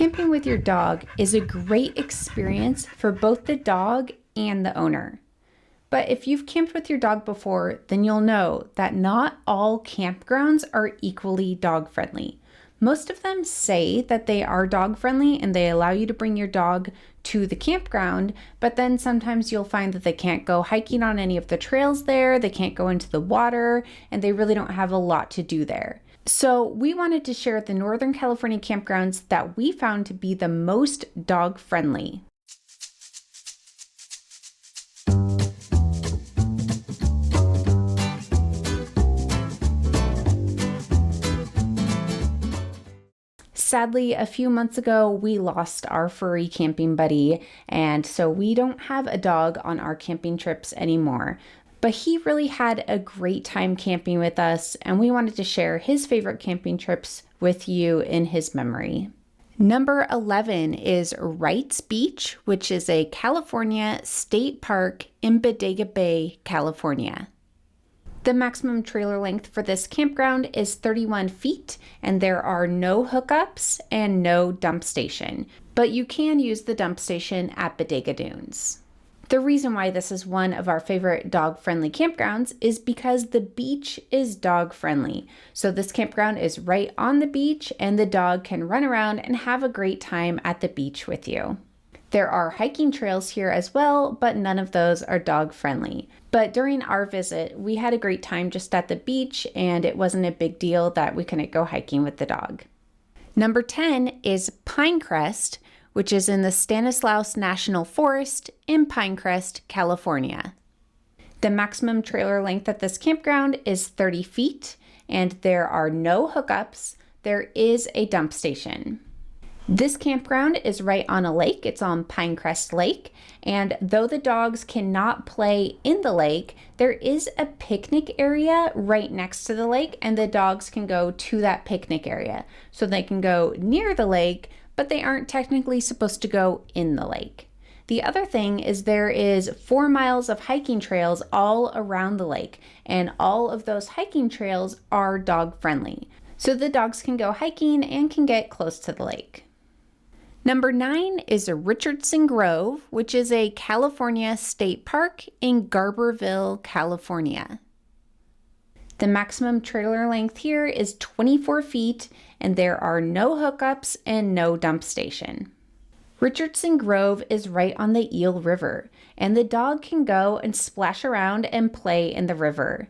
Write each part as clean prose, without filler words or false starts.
Camping with your dog is a great experience for both the dog and the owner. But if you've camped with your dog before, then you'll know that not all campgrounds are equally dog friendly. Most of them say that they are dog friendly and they allow you to bring your dog to the campground, but then sometimes you'll find that they can't go hiking on any of the trails there, they can't go into the water, and they really don't have a lot to do there. So we wanted to share the Northern California campgrounds that we found to be the most dog friendly. Sadly, a few months ago, we lost our furry camping buddy, and so we don't have a dog on our camping trips anymore. But he really had a great time camping with us, and we wanted to share his favorite camping trips with you in his memory. Number 11 is Wright's Beach, which is a California state park in Bodega Bay, California. The maximum trailer length for this campground is 31 feet, and there are no hookups and no dump station, but you can use the dump station at Bodega Dunes. The reason why this is one of our favorite dog-friendly campgrounds is because the beach is dog-friendly. So this campground is right on the beach, and the dog can run around and have a great time at the beach with you. There are hiking trails here as well, but none of those are dog-friendly. But during our visit, we had a great time just at the beach, and it wasn't a big deal that we couldn't go hiking with the dog. Number 10 is Pinecrest, which is in the Stanislaus National Forest in Pinecrest, California. The maximum trailer length at this campground is 30 feet, and there are no hookups. There is a dump station. This campground is right on a lake. It's on Pinecrest Lake, and though the dogs cannot play in the lake, there is a picnic area right next to the lake, and the dogs can go to that picnic area. So they can go near the lake, but they aren't technically supposed to go in the lake. The other thing is there is 4 miles of hiking trails all around the lake, and all of those hiking trails are dog friendly. So the dogs can go hiking and can get close to the lake. Number 9 is Richardson Grove, which is a California state park in Garberville, California. The maximum trailer length here is 24 feet, and there are no hookups and no dump station. Richardson Grove is right on the Eel River, and the dog can go and splash around and play in the river.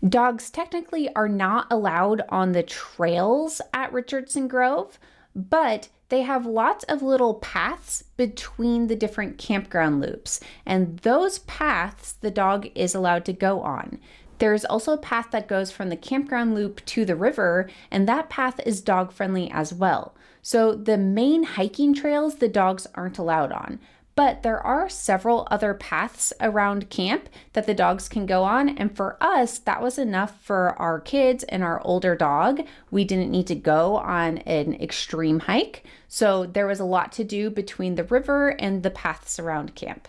Dogs technically are not allowed on the trails at Richardson Grove, but they have lots of little paths between the different campground loops, and those paths the dog is allowed to go on. There is also a path that goes from the campground loop to the river, and that path is dog friendly as well. So the main hiking trails the dogs aren't allowed on, but there are several other paths around camp that the dogs can go on, and for us, that was enough for our kids and our older dog. We didn't need to go on an extreme hike, so there was a lot to do between the river and the paths around camp.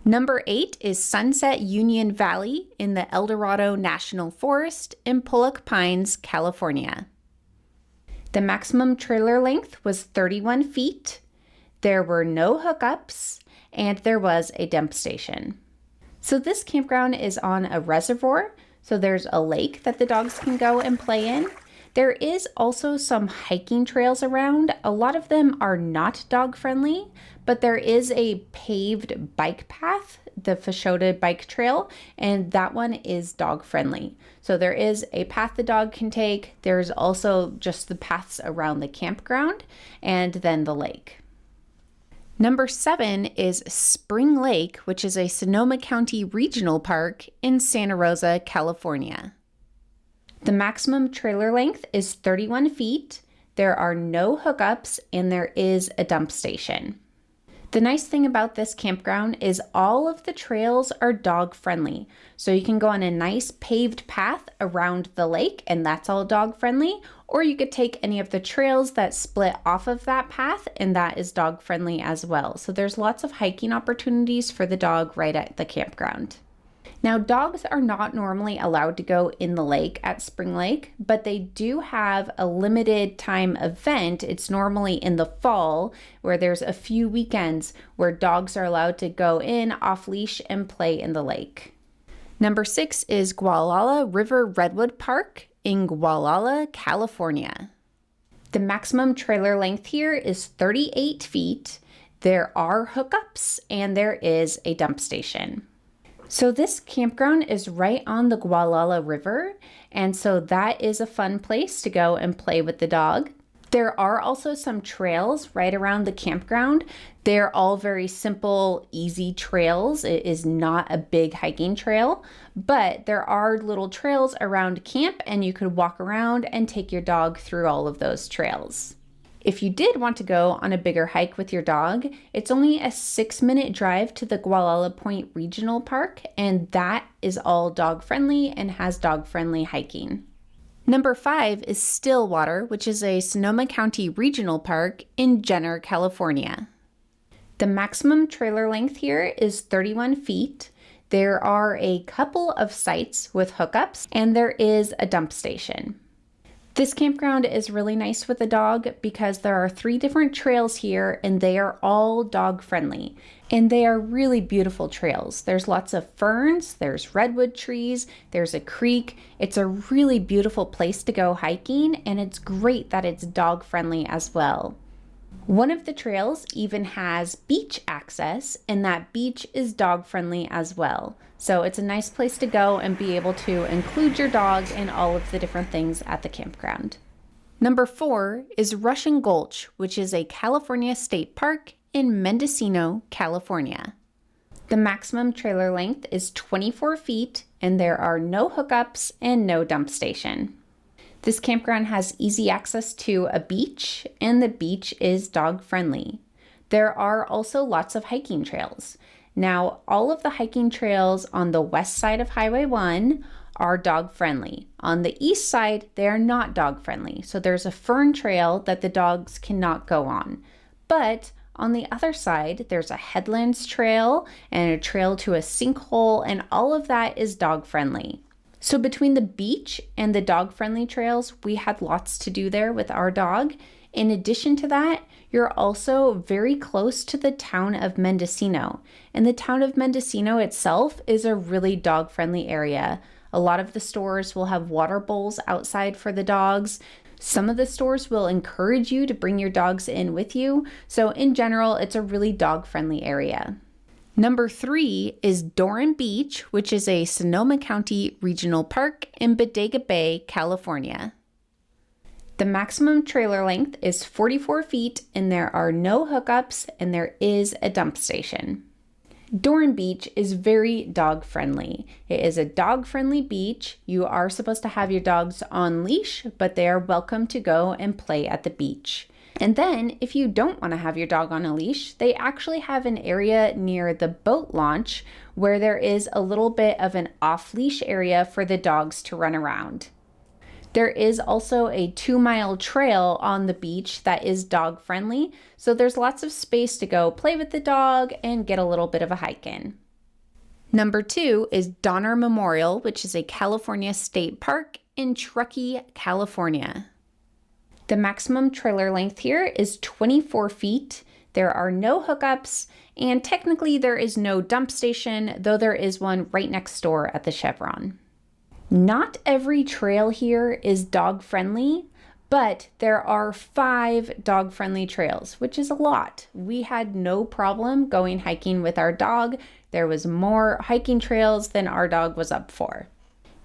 Number 8 is Sunset Union Valley in the El Dorado National Forest in Pollock Pines, California. The maximum trailer length was 31 feet. There were no hookups, and there was a dump station. So this campground is on a reservoir, so there's a lake that the dogs can go and play in. There is also some hiking trails around. A lot of them are not dog friendly, but there is a paved bike path, the Fashoda Bike Trail, and that one is dog friendly. So there is a path the dog can take. There's also just the paths around the campground and then the lake. Number 7 is Spring Lake, which is a Sonoma County Regional Park in Santa Rosa, California. The maximum trailer length is 31 feet. There are no hookups, and there is a dump station. The nice thing about this campground is all of the trails are dog friendly. So you can go on a nice paved path around the lake, and that's all dog friendly, or you could take any of the trails that split off of that path, and that is dog friendly as well. So there's lots of hiking opportunities for the dog right at the campground. Now, dogs are not normally allowed to go in the lake at Spring Lake, but they do have a limited time event. It's normally in the fall where there's a few weekends where dogs are allowed to go in off leash and play in the lake. Number 6 is Gualala River Redwood Park in Gualala, California. The maximum trailer length here is 38 feet. There are hookups and there is a dump station. So this campground is right on the Gualala River, and so that is a fun place to go and play with the dog. There are also some trails right around the campground. They're all very simple, easy trails. It is not a big hiking trail, but there are little trails around camp and you could walk around and take your dog through all of those trails. If you did want to go on a bigger hike with your dog, it's only a 6-minute drive to the Gualala Point Regional Park, and that is all dog friendly and has dog friendly hiking. Number 5 is Stillwater, which is a Sonoma County Regional Park in Jenner, California. The maximum trailer length here is 31 feet. There are a couple of sites with hookups, and there is a dump station. This campground is really nice with a dog because there are 3 different trails here and they are all dog friendly. And they are really beautiful trails. There's lots of ferns, there's redwood trees, there's a creek. It's a really beautiful place to go hiking, and it's great that it's dog friendly as well. One of the trails even has beach access, and that beach is dog friendly as well. So it's a nice place to go and be able to include your dog in all of the different things at the campground. Number 4 is Russian Gulch, which is a California state park in Mendocino, California. The maximum trailer length is 24 feet, and there are no hookups and no dump station. This campground has easy access to a beach, and the beach is dog friendly. There are also lots of hiking trails. Now, all of the hiking trails on the west side of Highway 1 are dog friendly. On the east side, they are not dog friendly. So there's a fern trail that the dogs cannot go on. But on the other side, there's a headlands trail and a trail to a sinkhole, and all of that is dog friendly. So between the beach and the dog friendly trails, we had lots to do there with our dog. In addition to that, you're also very close to the town of Mendocino. And the town of Mendocino itself is a really dog-friendly area. A lot of the stores will have water bowls outside for the dogs. Some of the stores will encourage you to bring your dogs in with you. So in general, it's a really dog-friendly area. Number 3 is Doran Beach, which is a Sonoma County Regional Park in Bodega Bay, California. The maximum trailer length is 44 feet, and there are no hookups, and there is a dump station. Doran Beach is very dog friendly. It is a dog friendly beach. You are supposed to have your dogs on leash, but they are welcome to go and play at the beach. And then if you don't want to have your dog on a leash, they actually have an area near the boat launch where there is a little bit of an off-leash area for the dogs to run around. There is also a 2-mile trail on the beach that is dog friendly, so there's lots of space to go play with the dog and get a little bit of a hike in. Number 2 is Donner Memorial, which is a California state park in Truckee, California. The maximum trailer length here is 24 feet. There are no hookups, and technically there is no dump station, though there is one right next door at the Chevron. Not every trail here is dog friendly, but there are 5 dog friendly trails, which is a lot. We had no problem going hiking with our dog. There was more hiking trails than our dog was up for.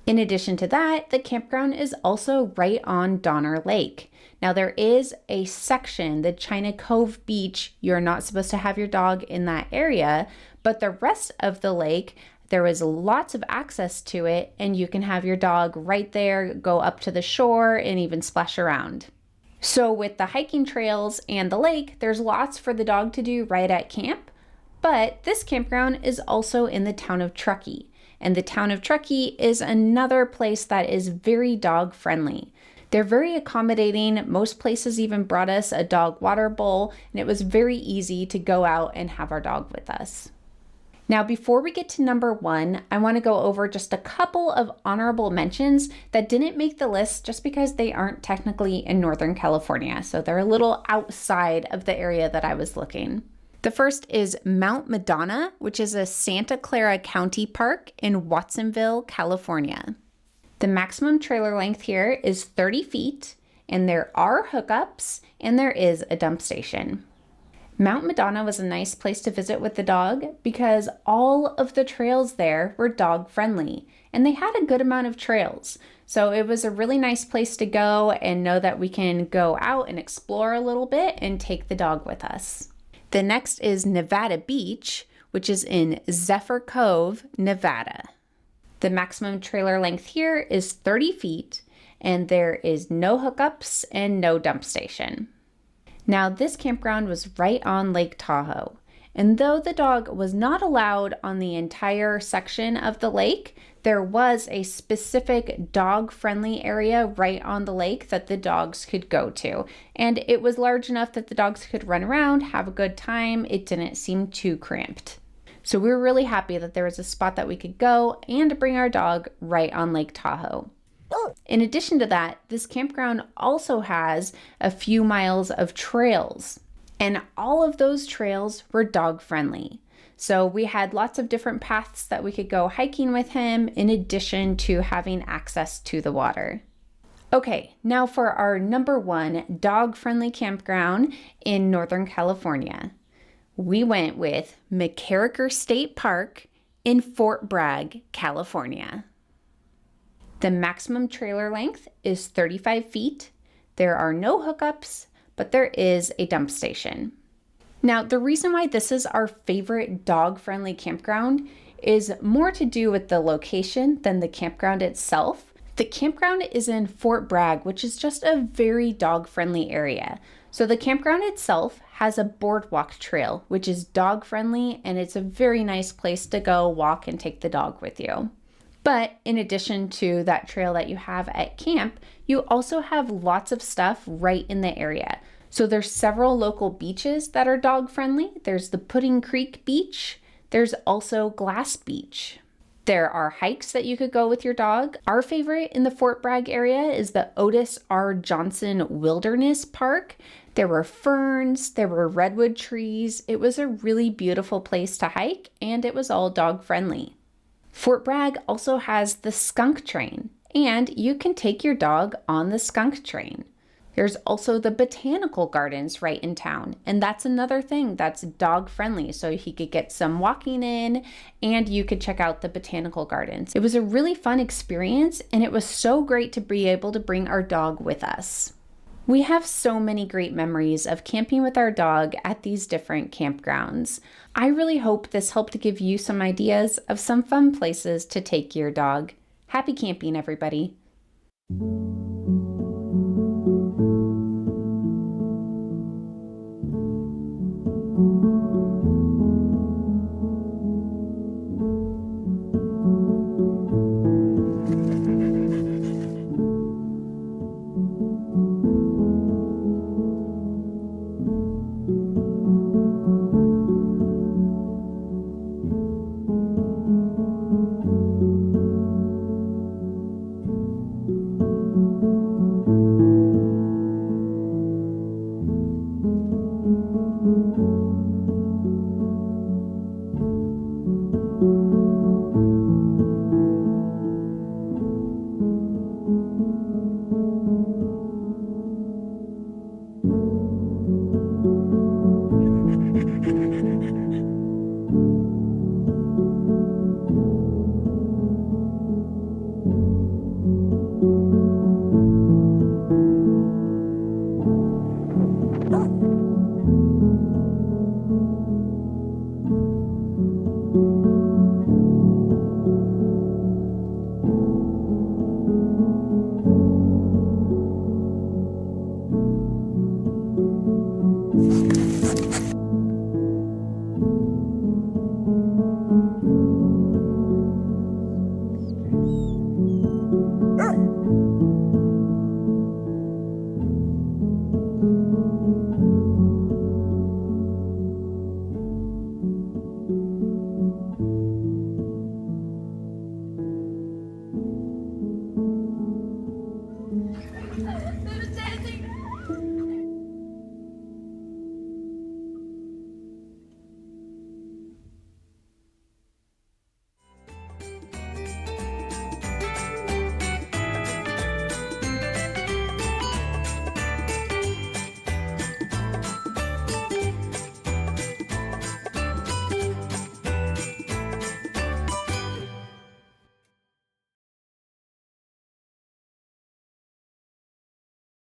In addition to that, the campground is also right on Donner Lake. Now there is a section, the China Cove Beach, you're not supposed to have your dog in that area, but the rest of the lake, there is lots of access to it, and you can have your dog right there, go up to the shore, and even splash around. So with the hiking trails and the lake, there's lots for the dog to do right at camp, but this campground is also in the town of Truckee. And the town of Truckee is another place that is very dog friendly. They're very accommodating. Most places even brought us a dog water bowl, and it was very easy to go out and have our dog with us. Now, before we get to number 1, I want to go over just a couple of honorable mentions that didn't make the list just because they aren't technically in Northern California. So they're a little outside of the area that I was looking. The first is Mount Madonna, which is a Santa Clara County park in Watsonville, California. The maximum trailer length here is 30 feet, and there are hookups, and there is a dump station. Mount Madonna was a nice place to visit with the dog because all of the trails there were dog friendly, and they had a good amount of trails. So it was a really nice place to go and know that we can go out and explore a little bit and take the dog with us. The next is Nevada Beach, which is in Zephyr Cove, Nevada. The maximum trailer length here is 30 feet, and there is no hookups and no dump station. Now, this campground was right on Lake Tahoe, and though the dog was not allowed on the entire section of the lake, there was a specific dog-friendly area right on the lake that the dogs could go to. And it was large enough that the dogs could run around, have a good time. It didn't seem too cramped. So we were really happy that there was a spot that we could go and bring our dog right on Lake Tahoe. In addition to that, this campground also has a few miles of trails, and all of those trails were dog-friendly. So we had lots of different paths that we could go hiking with him in addition to having access to the water. Okay, now for our number 1 dog-friendly campground in Northern California. We went with MacKerricher State Park in Fort Bragg, California. The maximum trailer length is 35 feet. There are no hookups, but there is a dump station. Now, the reason why this is our favorite dog-friendly campground is more to do with the location than the campground itself. The campground is in Fort Bragg, which is just a very dog-friendly area. So the campground itself has a boardwalk trail, which is dog-friendly, and it's a very nice place to go walk and take the dog with you. But in addition to that trail that you have at camp, you also have lots of stuff right in the area. So there's several local beaches that are dog friendly. There's the Pudding Creek Beach. There's also Glass Beach. There are hikes that you could go with your dog. Our favorite in the Fort Bragg area is the Otis R. Johnson Wilderness Park. There were ferns, there were redwood trees. It was a really beautiful place to hike, and it was all dog friendly. Fort Bragg also has the skunk train, and you can take your dog on the skunk train. There's also the botanical gardens right in town, and that's another thing that's dog friendly, so he could get some walking in and you could check out the botanical gardens. It was a really fun experience, and it was so great to be able to bring our dog with us. We have so many great memories of camping with our dog at these different campgrounds. I really hope this helped to give you some ideas of some fun places to take your dog. Happy camping, everybody.